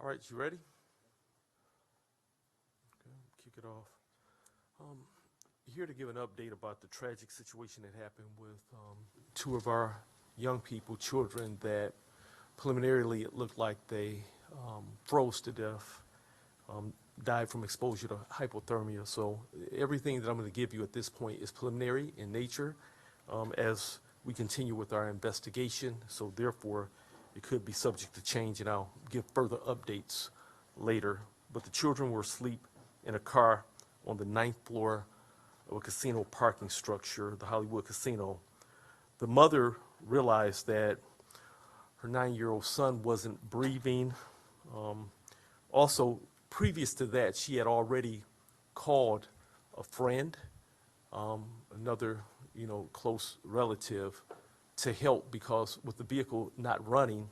All right, you ready? Okay, kick it off. Here to give an update about the tragic situation that happened with two of our young people, children, that preliminarily it looked like they froze to death, died from exposure to hypothermia. So everything that I'm going to give you at this point is preliminary in nature as we continue with our investigation. So therefore, it could be subject to change, and I'll give further updates later. But the children were asleep in a car on the 9th floor of a casino parking structure, the Hollywood Casino. The mother realized that her 9-year-old son wasn't breathing. Also, previous to that, she had already called a friend, another, close relative, to help because with the vehicle not running,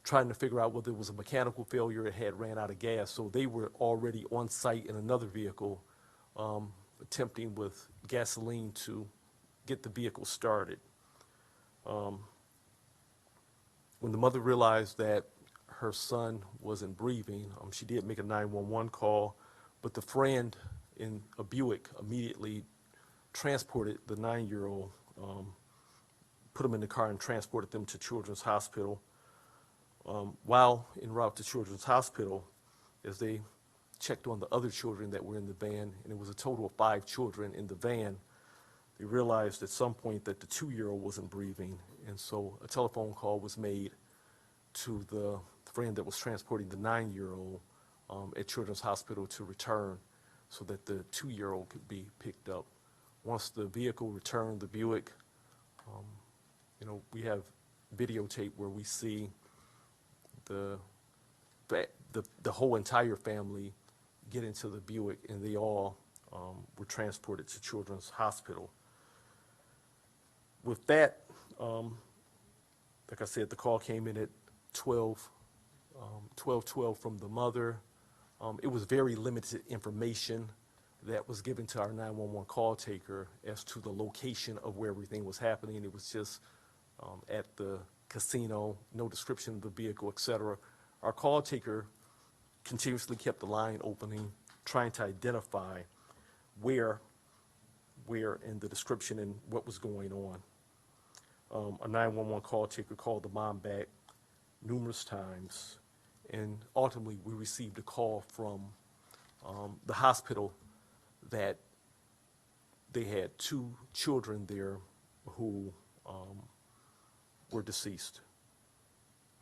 trying to figure out whether it was a mechanical failure, it had ran out of gas. So they were already on site in another vehicle, attempting with gasoline to get the vehicle started. When the mother realized that her son wasn't breathing, she did make a 911 call, but the friend in a Buick immediately transported the 9-year-old, put him in the car and transported them to Children's Hospital. While en route to Children's Hospital, as they checked on the other children that were in the van, and it was a total of 5 children in the van, they realized at some point that the 2-year-old wasn't breathing, and so a telephone call was made to the friend that was transporting the 9-year-old at Children's Hospital to return so that the 2-year-old could be picked up. Once the vehicle returned, the Buick, we have videotape where we see the whole entire family get into the Buick, and they all were transported to Children's Hospital. With that, like I said, the call came in at 12:12 from the mother. It was very limited information that was given to our 911 call taker as to the location of where everything was happening. It was just at the casino, no description of the vehicle, etc. Our call taker continuously kept the line opening, trying to identify where in the description and what was going on. A 911 call taker called the mom back numerous times, and ultimately we received a call from the hospital that they had 2 children there who were deceased.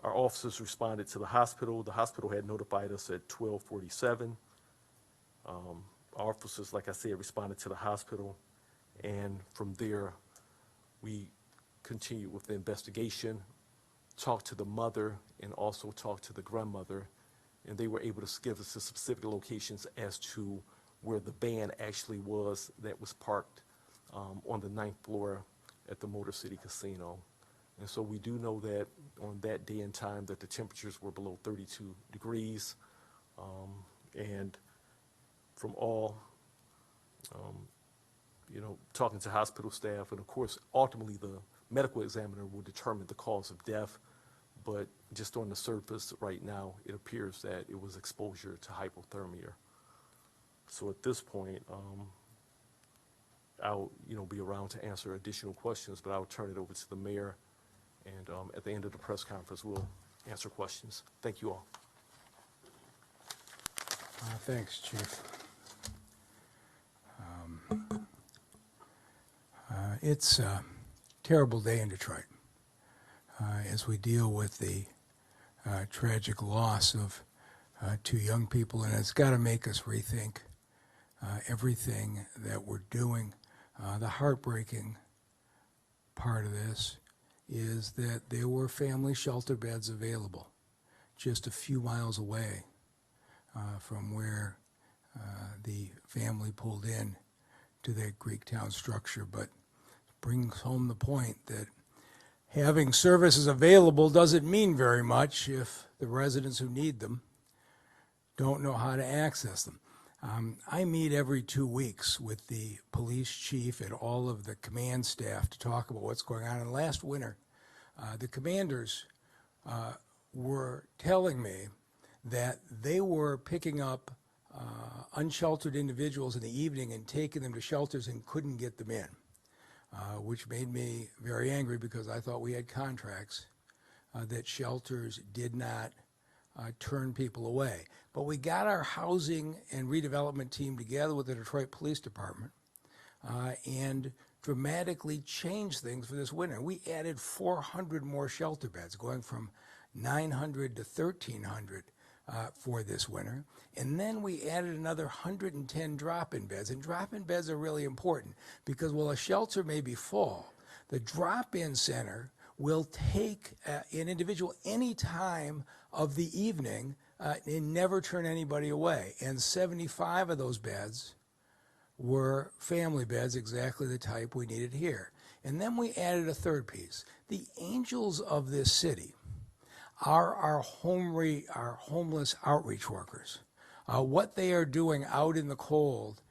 Our officers responded to the hospital. The hospital had notified us at 12:47. Our officers, like I said, responded to the hospital, and from there we continued with the investigation, talked to the mother, and also talked to the grandmother, and they were able to give us the specific locations as to where the van actually was that was parked on the 9th floor at the Motor City Casino. And so we do know that on that day and time that the temperatures were below 32 degrees. And from all, talking to hospital staff, and of course, ultimately the medical examiner will determine the cause of death. But just on the surface right now, it appears that it was exposure to hypothermia. So at this point, I'll be around to answer additional questions, but I'll turn it over to the mayor, and at the end of the press conference, we'll answer questions. Thank you all. Thanks, Chief. It's a terrible day in Detroit as we deal with the tragic loss of 2 young people, and it's got to make us rethink everything that we're doing. The heartbreaking part of this is that there were family shelter beds available just a few miles away from where the family pulled in to that Greektown structure, but brings home the point that having services available doesn't mean very much if the residents who need them don't know how to access them. I meet every 2 weeks with the police chief and all of the command staff to talk about what's going on. And last winter, the commanders were telling me that they were picking up unsheltered individuals in the evening and taking them to shelters and couldn't get them in, which made me very angry because I thought we had contracts that shelters did not turn people away. But we got our housing and redevelopment team together with the Detroit Police Department and dramatically changed things for this winter. We added 400 more shelter beds, going from 900 to 1,300 for this winter. And then we added another 110 drop-in beds. And drop-in beds are really important because while a shelter may be full, the drop-in center will take an individual any time of the evening and never turn anybody away. And 75 of those beds were family beds, exactly the type we needed here. And then we added a third piece. The angels of this city are our homeless outreach workers. What they are doing out in the cold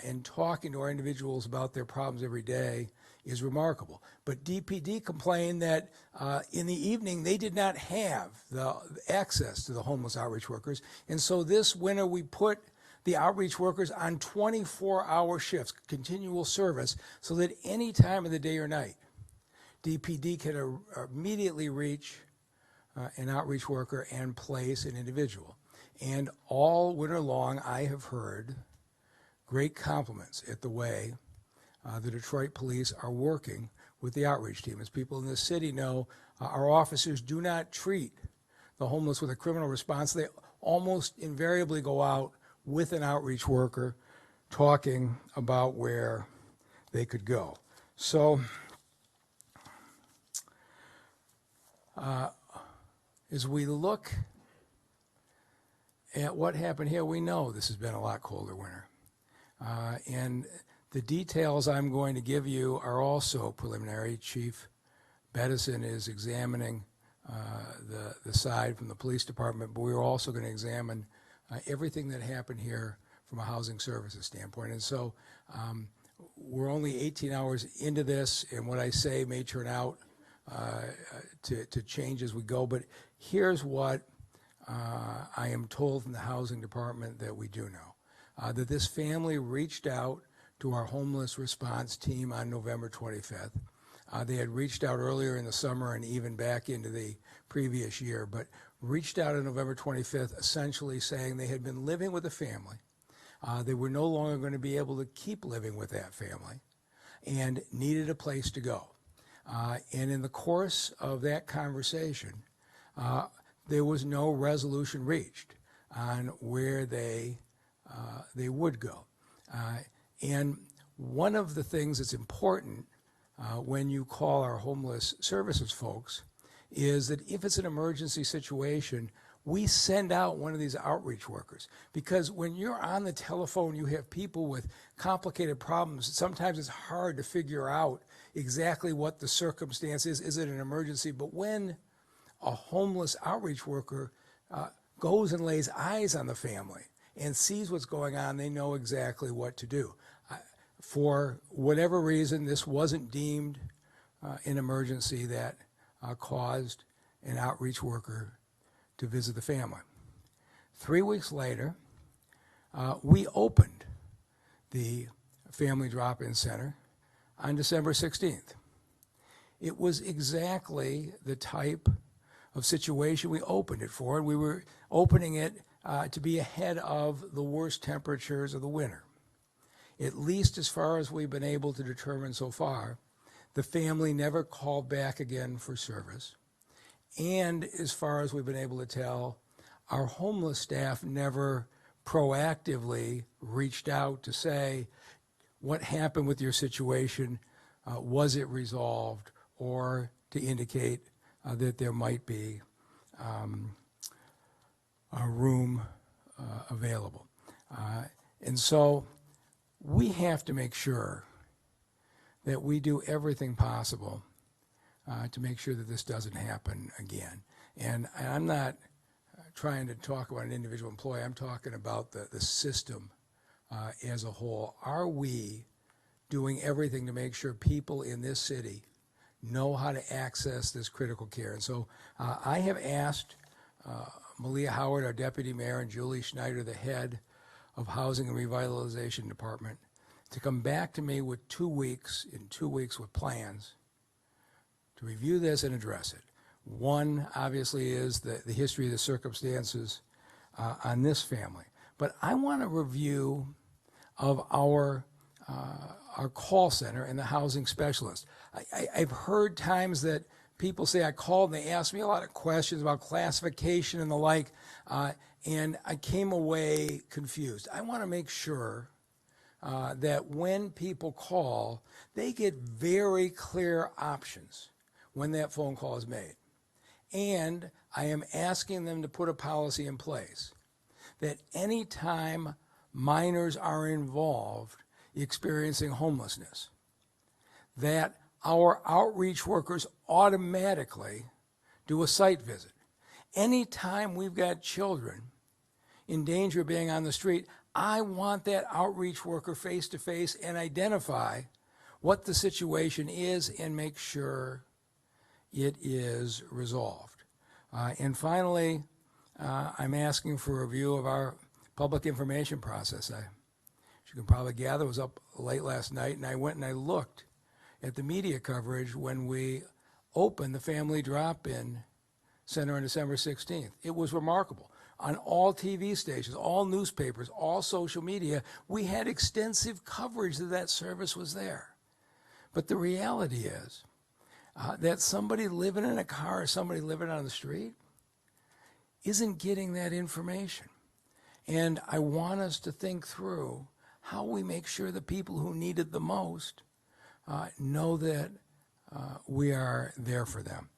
and talking to our individuals about their problems every day is remarkable. But DPD complained that in the evening they did not have the access to the homeless outreach workers. And so this winter we put the outreach workers on 24-hour shifts, continual service, so that any time of the day or night, DPD can immediately reach an outreach worker and place an individual. And all winter long, I have heard great compliments at the way the Detroit police are working with the outreach team. As people in this city know, our officers do not treat the homeless with a criminal response. They almost invariably go out with an outreach worker talking about where they could go. So as we look at what happened here, we know this has been a lot colder winter. And the details I'm going to give you are also preliminary. Chief Bedison is examining the side from the police department, but we're also going to examine everything that happened here from a housing services standpoint. And so we're only 18 hours into this, and what I say may turn out to change as we go. But here's what I am told from the housing department that we do know. That this family reached out to our homeless response team on November 25th. They had reached out earlier in the summer and even back into the previous year, but reached out on November 25th essentially saying they had been living with a family. They were no longer going to be able to keep living with that family and needed a place to go. And in the course of that conversation, there was no resolution reached on where they would go. And one of the things that's important when you call our homeless services folks is that if it's an emergency situation, we send out one of these outreach workers. Because when you're on the telephone, you have people with complicated problems. Sometimes it's hard to figure out exactly what the circumstance is. Is it an emergency? But when a homeless outreach worker goes and lays eyes on the family and sees what's going on, they know exactly what to do. For whatever reason, this wasn't deemed an emergency that caused an outreach worker to visit the family. 3 weeks later, we opened the Family Drop-In Center on December 16th. It was exactly the type of situation we opened it for, and we were opening it to be ahead of the worst temperatures of the winter. At least as far as we've been able to determine so far, the family never called back again for service. And as far as we've been able to tell, our homeless staff never proactively reached out to say, what happened with your situation? Was it resolved? Or to indicate that there might be a room available. And so we have to make sure that we do everything possible to make sure that this doesn't happen again. And I'm not trying to talk about an individual employee. I'm talking about the system as a whole. Are we doing everything to make sure people in this city know how to access this critical care. And so I have asked Malia Howard, our deputy mayor, and Julie Schneider, the head of Housing and Revitalization Department, to come back to me with 2 weeks, in 2 weeks with plans to review this and address it. One, obviously, is the history of the circumstances on this family. But I want a review of our call center and the housing specialist. I've heard times that people say I called and they asked me a lot of questions about classification and the like, and I came away confused. I want to make sure that when people call, they get very clear options when that phone call is made. And I am asking them to put a policy in place that anytime minors are involved experiencing homelessness, that our outreach workers automatically do a site visit. Anytime we've got children in danger of being on the street, I want that outreach worker face to face and identify what the situation is and make sure it is resolved. And finally, I'm asking for a review of our public information process. As you can probably gather, I was up late last night and I went and I looked at the media coverage when we opened the Family Drop-In Center on December 16th. It was remarkable. On all TV stations, all newspapers, all social media, we had extensive coverage that that service was there. But the reality is that somebody living in a car or somebody living on the street isn't getting that information. And I want us to think through how we make sure the people who need it the most know that we are there for them.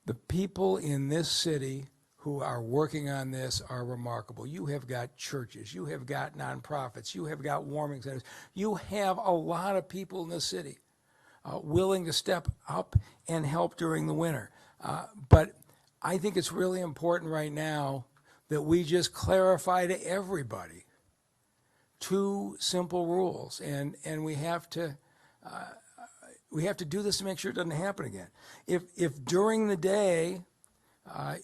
The people in this city who are working on this are remarkable. You have got churches, you have got nonprofits, you have got warming centers. You have a lot of people in the city willing to step up and help during the winter. But I think it's really important right now that we just clarify to everybody 2 simple rules, and we have to do this to make sure it doesn't happen again. If during the day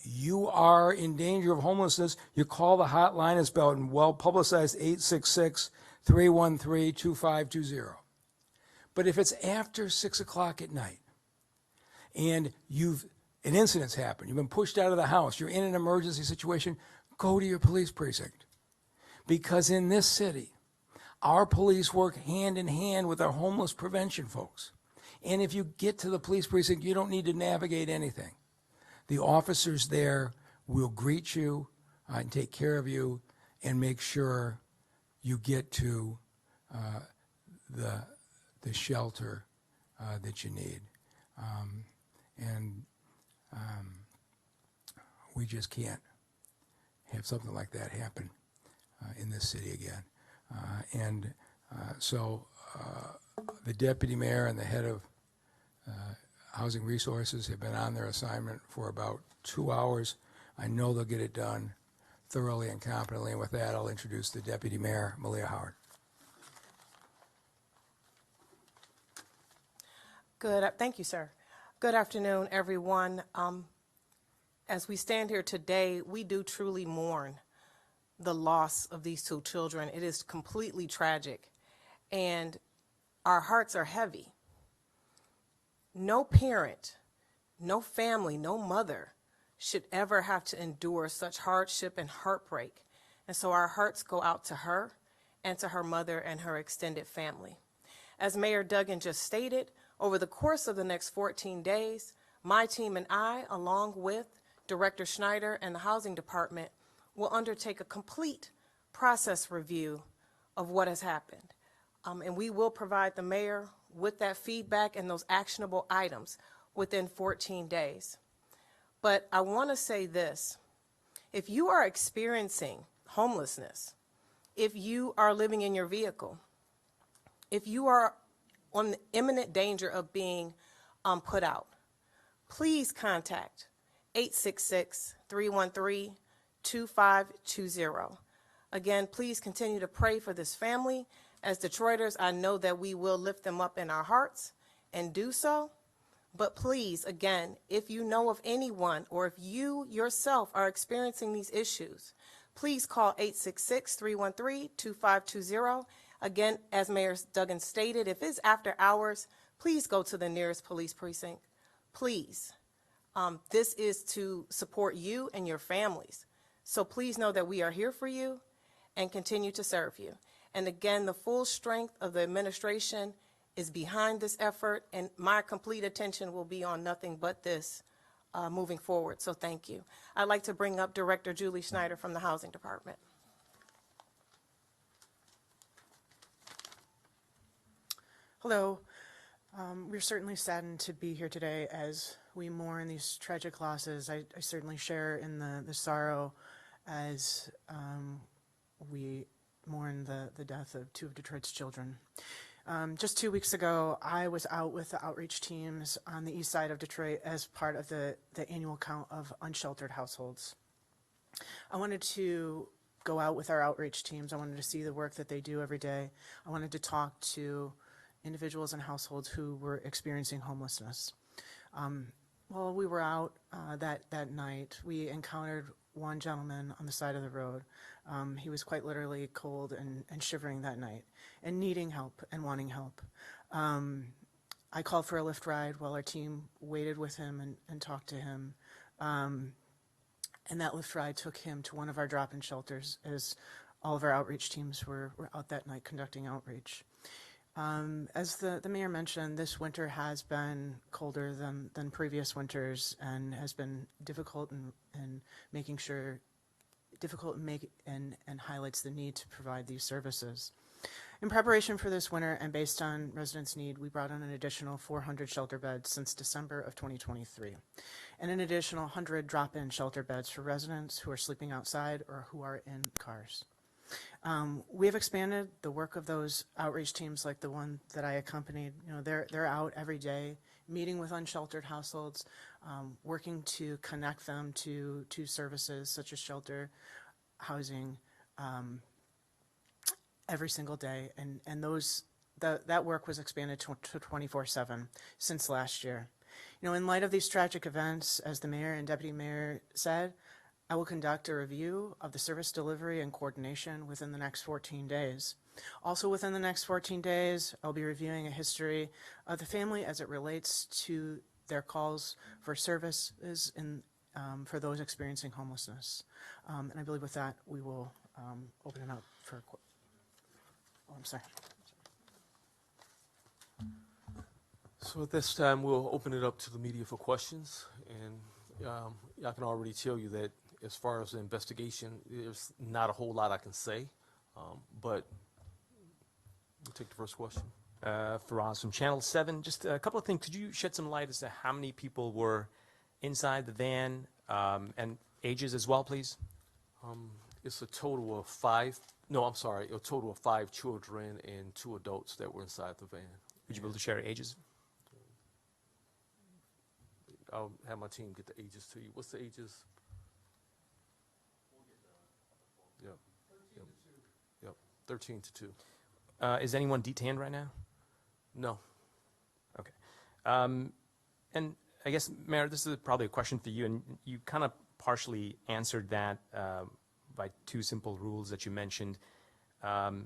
you are in danger of homelessness, you call the hotline. It's about well-publicized 866-313-2520. But if it's after 6 o'clock at night and an incident's happened, you've been pushed out of the house, you're in an emergency situation, go to your police precinct. Because in this city, our police work hand in hand with our homeless prevention folks. And if you get to the police precinct, you don't need to navigate anything. The officers there will greet you and take care of you and make sure you get to the shelter that you need. We just can't have something like that happen in this city again. So the deputy mayor and the head of Housing Resources have been on their assignment for about 2 hours. I know they'll get it done thoroughly and competently. And with that, I'll introduce the deputy mayor, Malia Howard. Thank you, sir. Good afternoon, everyone. As we stand here today, we do truly mourn the loss of these 2 children. It is completely tragic, and our hearts are heavy. No parent, no family, no mother should ever have to endure such hardship and heartbreak. And so our hearts go out to her and to her mother and her extended family. As Mayor Duggan just stated, over the course of the next 14 days, my team and I, along with Director Schneider and the Housing Department, will undertake a complete process review of what has happened. And we will provide the mayor with that feedback and those actionable items within 14 days. But I want to say this. If you are experiencing homelessness, if you are living in your vehicle, if you are on the imminent danger of being put out, please contact 866-313-2520. Again, please continue to pray for this family. As Detroiters, I know that we will lift them up in our hearts and do so. But please, again, if you know of anyone or if you yourself are experiencing these issues, please call 866-313-2520. Again, as Mayor Duggan stated, if it's after hours, please go to the nearest police precinct. Please. This is to support you and your families. So please know that we are here for you and continue to serve you. And again, the full strength of the administration is behind this effort, and my complete attention will be on nothing but this moving forward. So thank you. I'd like to bring up Director Julie Schneider from the Housing Department. Hello. We're certainly saddened to be here today as we mourn these tragic losses. I certainly share in the sorrow as we mourn the death of two of Detroit's children. Just 2 weeks ago, I was out with the outreach teams on the east side of Detroit as part of the annual count of unsheltered households. I wanted to go out with our outreach teams. I wanted to see the work that they do every day. I wanted to talk to individuals and households who were experiencing homelessness. While we were out that night, we encountered one gentleman on the side of the road. He was quite literally cold and shivering that night and needing help and wanting help. I called for a Lyft ride while our team waited with him and talked to him. And that Lyft ride took him to one of our drop-in shelters as all of our outreach teams were out that night conducting outreach. As the mayor mentioned, this winter has been colder than previous winters and has been difficult and highlights the need to provide these services. In preparation for this winter and based on residents' need, we brought on an additional 400 shelter beds since December of 2023, and an additional 100 drop-in shelter beds for residents who are sleeping outside or who are in cars. We have expanded the work of those outreach teams like the one that I accompanied. You know, they're out every day, meeting with unsheltered households, working to connect them to services such as shelter, housing, every single day. And that work was expanded to 24/7 since last year. You know, in light of these tragic events, as the mayor and deputy mayor said, I will conduct a review of the service delivery and coordination within the next 14 days. Also within the next 14 days, I'll be reviewing a history of the family as it relates to their calls for services for those experiencing homelessness. And I believe with that, we will open it up for, I'm sorry. So at this time, we'll open it up to the media for questions. And I can already tell you that as far as the investigation, there's not a whole lot I can say, but we'll take the first question. Faraz from Channel 7. Just a couple of things. Could you shed some light as to how many people were inside the van and ages as well, please? It's a total of a total of 5 children and 2 adults that were inside the van. Would you be able to share ages? I'll have my team get the ages to you. What's the ages? Yep. 13 to 2. Is anyone detained right now? No. Okay. And I guess, Mayor, this is probably a question for you, and you kind of partially answered that by 2 simple rules that you mentioned. I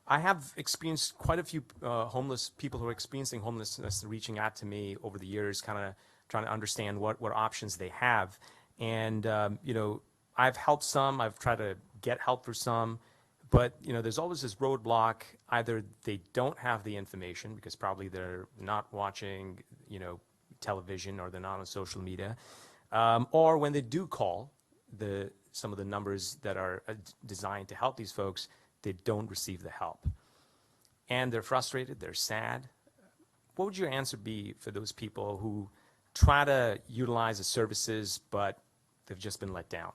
have experienced quite a few homeless people who are experiencing homelessness reaching out to me over the years, kind of trying to understand what options they have. And, you know, I've helped some, I've tried to get help for some, but, you know, there's always this roadblock. Either they don't have the information because probably they're not watching, you know, television or they're not on social media, or when they do call some of the numbers that are designed to help these folks, they don't receive the help. And they're frustrated, they're sad. What would your answer be for those people who try to utilize the services, but they've just been let down?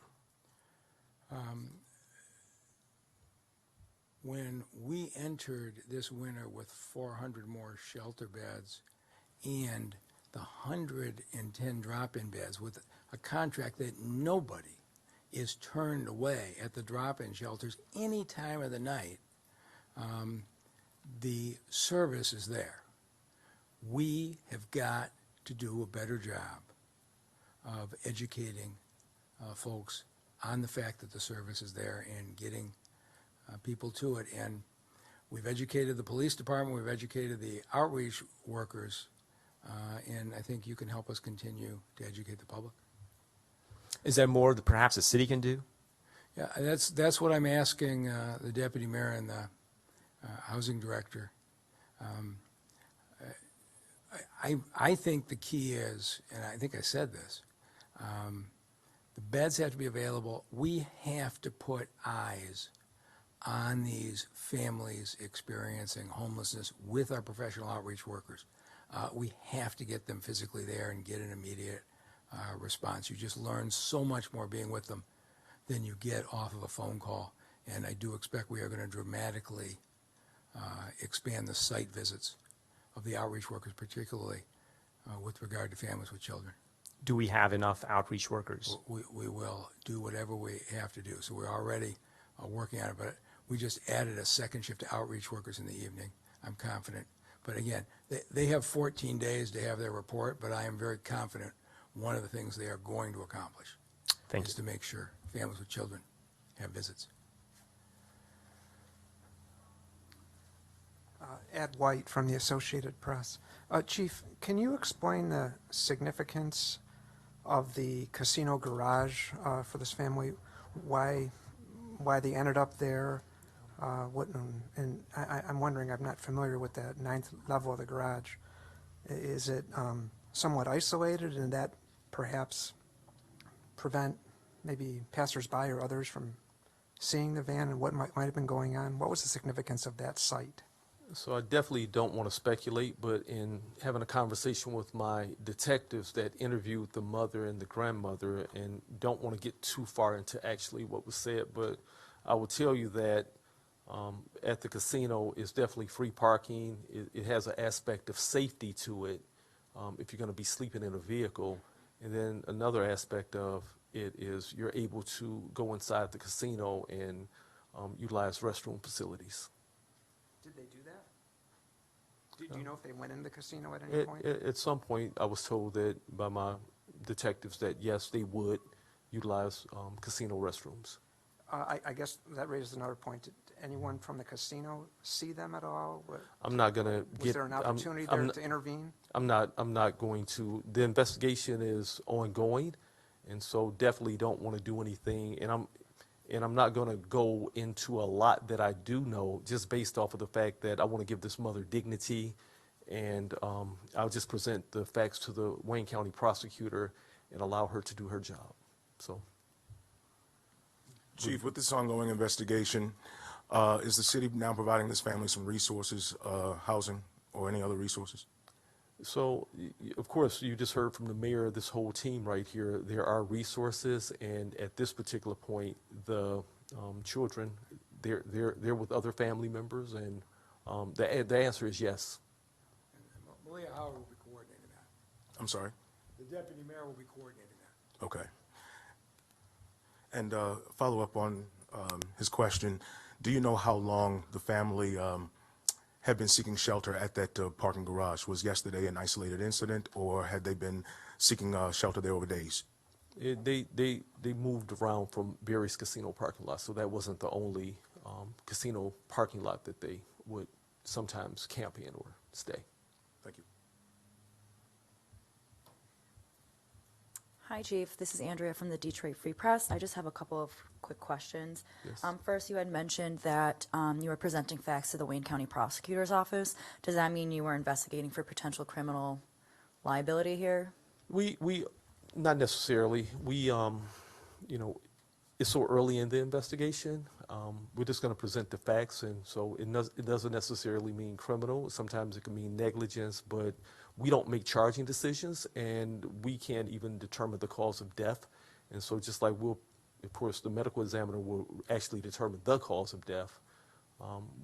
When we entered this winter with 400 more shelter beds and the 110 drop-in beds with a contract that nobody is turned away at the drop-in shelters any time of the night, the service is there. We have got to do a better job of educating folks on the fact that the service is there and getting people to it. And we've educated the police department, we've educated the outreach workers, and I think you can help us continue to educate the public. Is there more that perhaps the city can do? Yeah, that's what I'm asking the deputy mayor and the housing director. I think the key is, and I think I said this, the beds have to be available. We have to put eyes on these families experiencing homelessness with our professional outreach workers. We have to get them physically there and get an immediate response. You just learn so much more being with them than you get off of a phone call. And I do expect we are going to dramatically expand the site visits of the outreach workers, particularly with regard to families with children. Do we have enough outreach workers? We will do whatever we have to do. So we're already working on it, but we just added a second shift to outreach workers in the evening. I'm confident. But again, they have 14 days to have their report, but I am very confident one of the things they are going to accomplish is to make sure families with children have visits. Ed White from the Associated Press. Chief, can you explain the significance of the casino garage for this family? Why they ended up there? And I'm wondering, I'm not familiar with that 9th level of the garage. Is it somewhat isolated, and that perhaps prevent maybe passersby or others from seeing the van and what might have been going on? What was the significance of that site? So I definitely don't want to speculate, but in having a conversation with my detectives that interviewed the mother and the grandmother, and don't want to get too far into actually what was said, but I will tell you that at the casino is definitely free parking. It has an aspect of safety to it if you're going to be sleeping in a vehicle. And then another aspect of it is you're able to go inside the casino and utilize restroom facilities. Did they do that? Do you know if they went in the casino at any point? At some point, I was told that by my detectives that yes, they would utilize casino restrooms. I guess that raises another point. Did anyone from the casino see them at all? I'm not going to get. Was there an opportunity there to intervene? I'm not going to. The investigation is ongoing, and so definitely don't want to do anything. And I'm not going to go into a lot that I do know, just based off of the fact that I want to give this mother dignity, and I'll just present the facts to the Wayne County prosecutor and allow her to do her job. So. Chief, with this ongoing investigation, is the city now providing this family some resources, housing, or any other resources? So, of course, you just heard from the mayor, this whole team right here, there are resources, and at this particular point, the children, they're with other family members, and the answer is yes. And Malia Howard will be coordinating that. I'm sorry? The deputy mayor will be coordinating that. Okay. And follow up on his question, do you know how long the family had been seeking shelter at that parking garage? Was yesterday an isolated incident, or had they been seeking shelter there over days? They moved around from various casino parking lots, so that wasn't the only casino parking lot that they would sometimes camp in or stay. Thank you. Hi, Chief. This is Andrea from the Detroit Free Press. I just have a couple of quick questions. Yes. First, you had mentioned that you were presenting facts to the Wayne County Prosecutor's Office. Does that mean you were investigating for potential criminal liability here? We not necessarily. We it's so early in the investigation. We're just going to present the facts, and so it doesn't necessarily mean criminal. Sometimes it can mean negligence, but we don't make charging decisions, and we can't even determine the cause of death. And so just like of course, the medical examiner will actually determine the cause of death.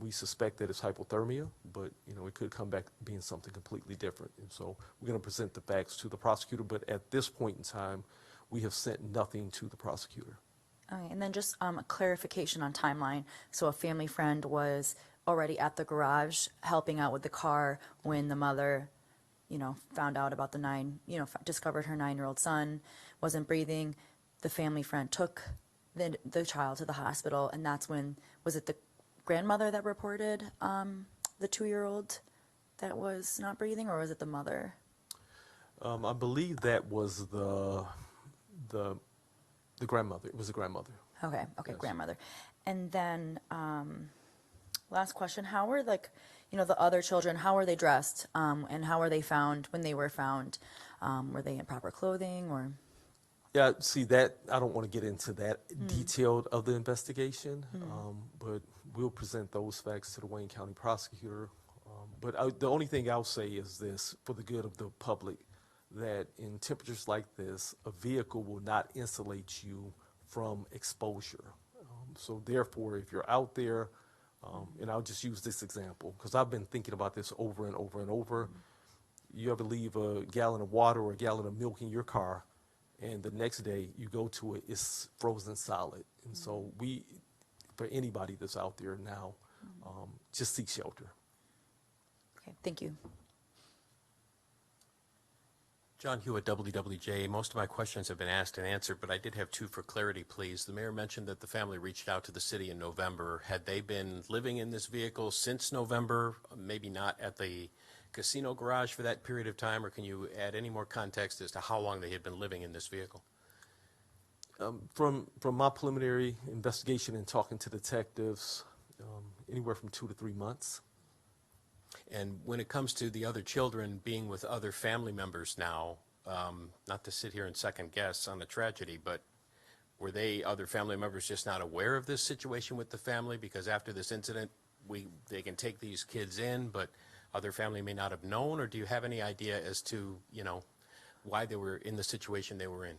We suspect that it's hypothermia, but it could come back being something completely different. And so we're going to present the facts to the prosecutor, but at this point in time, we have sent nothing to the prosecutor. Okay, and then just a clarification on timeline. So a family friend was already at the garage helping out with the car when the mother found out about discovered her 9-year-old son wasn't breathing. The family friend took the child to the hospital, and that's when, was it the grandmother that reported the 2-year-old that was not breathing, or was it the mother? I believe that was the grandmother. It was the grandmother. Okay, Yes. grandmother. And then, last question, how were the other children, how were they dressed? And how were they found when they were found? Were they in proper clothing or? Yeah, see that, I don't want to get into that detailed of the investigation, but we'll present those facts to the Wayne County prosecutor. But the only thing I'll say is this, for the good of the public, that in temperatures like this, a vehicle will not insulate you from exposure. So therefore, if you're out there, and I'll just use this example, because I've been thinking about this over and over and over. You ever leave a gallon of water or a gallon of milk in your car, and the next day you go to it, it's frozen solid. And so for anybody that's out there now, just seek shelter. Okay, thank you. John Hewitt, WWJ. Most of my questions have been asked and answered, but I did have two for clarity, please. The mayor mentioned that the family reached out to the city in November. Had they been living in this vehicle since November, maybe not at the casino garage for that period of time, or can you add any more context as to how long they had been living in this vehicle? From my preliminary investigation and talking to detectives, anywhere from 2 to 3 months. And when it comes to the other children being with other family members now, not to sit here and second guess on the tragedy, but were they other family members just not aware of this situation with the family? Because after this incident, they can take these kids in, but other family may not have known, or do you have any idea as to, why they were in the situation they were in?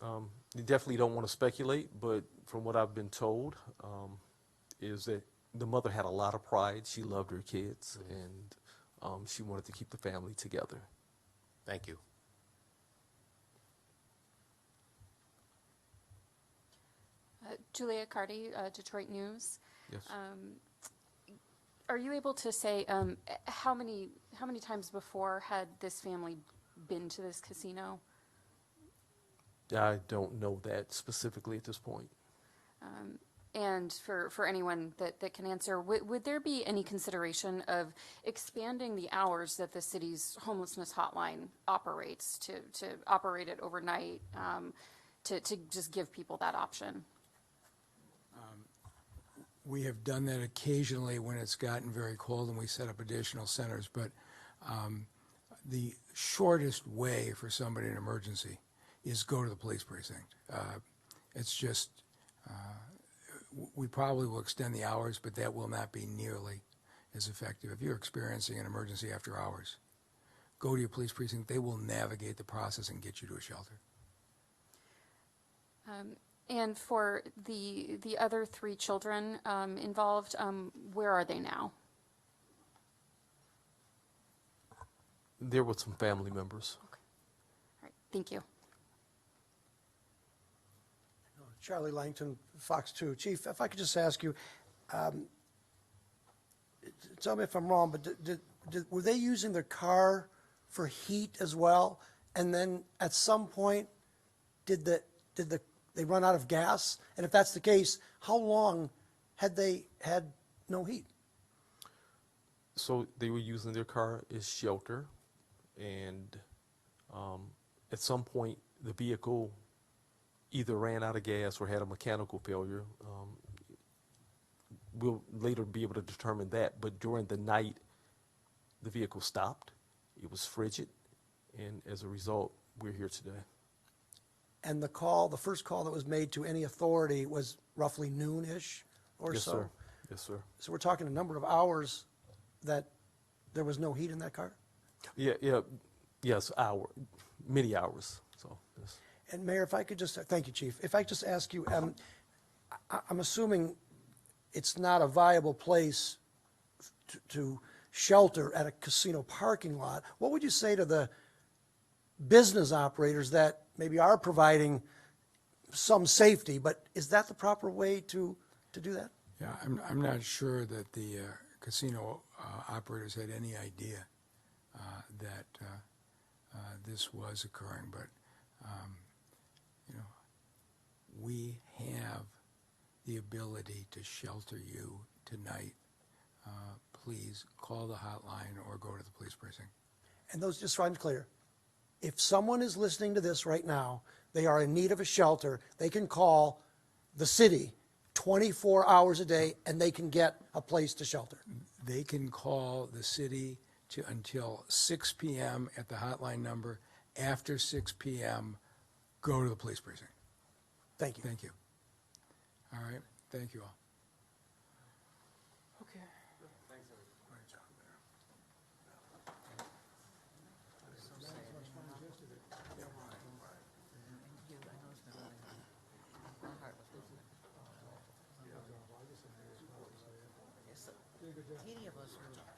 You definitely don't want to speculate, but from what I've been told, is that the mother had a lot of pride. She loved her kids, and she wanted to keep the family together. Thank you. Julia Cardi, Detroit News. Yes. Are you able to say how many times before had this family been to this casino? I don't know that specifically at this point. And for anyone that can answer, would there be any consideration of expanding the hours that the city's homelessness hotline operates to operate it overnight, to just give people that option? We have done that occasionally when it's gotten very cold and we set up additional centers, but the shortest way for somebody in emergency is go to the police precinct. It's just, we probably will extend the hours, but that will not be nearly as effective. If you're experiencing an emergency after hours, go to your police precinct. They will navigate the process and get you to a shelter. And for the other 3 children involved, where are they now? There were some family members. Okay. All right. Thank you. Charlie Langton, Fox 2. Chief, if I could just ask you, tell me if I'm wrong, but were they using their car for heat as well? And then at some point, did they run out of gas? And if that's the case, how long had they had no heat? So they were using their car as shelter, and at some point the vehicle either ran out of gas or had a mechanical failure. We'll later be able to determine that, but during the night the vehicle stopped. It was frigid, and as a result, we're here today. And the first call that was made to any authority was roughly noon-ish or Yes, so? sir. Yes, sir. So we're talking a number of hours that there was no heat in that car? Yes, many hours. So, yes. And Mayor, if I could just, thank you, Chief. If I could just ask you, I'm assuming it's not a viable place to shelter at a casino parking lot. What would you say to the business operators that maybe are providing some safety, but is that the proper way to do that? Yeah, I'm not sure that the casino operators had any idea that this was occurring, but, you know, we have the ability to shelter you tonight. Please call the hotline or go to the police precinct. And those, just so I'm clear, if someone is listening to this right now, they are in need of a shelter, they can call the city 24 hours a day and they can get a place to shelter. They can call the city until 6 p.m. at the hotline number. After 6 p.m., go to the police precinct. Thank you. Thank you. All right, thank you all. Okay. Any of us who